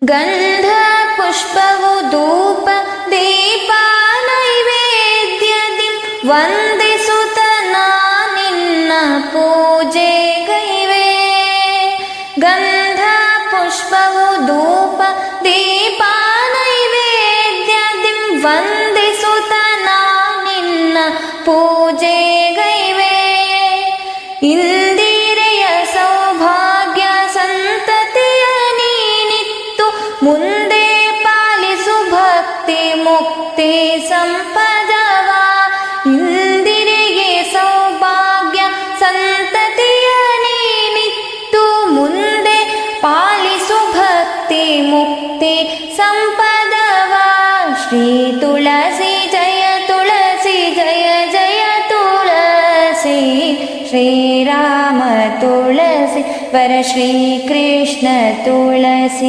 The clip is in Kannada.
ಗಂಧ ಪುಷ್ಪವು ಧೂಪ ದೀಪ ನೈವೇದ್ಯದಿ ವಂದಿಸುತ್ತ ನಿನ್ನ ಪೂಜೆಗೈವೆ. ಗಂಧ ಪುಷ್ಪವು ಧೂಪ ದೀಪ ನೈವೇದ್ಯದಿ ವಂದಿಸುತ್ತ ನಿನ್ನ ಪೂಜೆಗೈವೆ. ಇಂದಿರೆಯ ಸೌಭಾಗ್ಯ ಸಂತತಿಯ ನೀನಿತ್ತು ಮುಂದೆ ಪಾಲಿಸು ಭಕ್ತಿ ಮುಕ್ತಿ ಸಂಪದವ. ಇಂದಿರೆಗೆ ಸೌಭಾಗ್ಯ ಸಂತತಿಯ ನೀನಿತ್ತು ಮುಂದೆ ಪಾಲಿಸು ಭಕ್ತಿ ಮುಕ್ತಿ ಸಂಪದವ. ಶ್ರೀ ತುಳಸಿ ಜಯ ತುಳಸಿ ಜಯ ಜಯ ತುಳಸಿ. ಶ್ರೀರಾಮ ತುಳಸಿ ವರ ಶ್ರೀಕೃಷ್ಣ ತುಳಸಿ.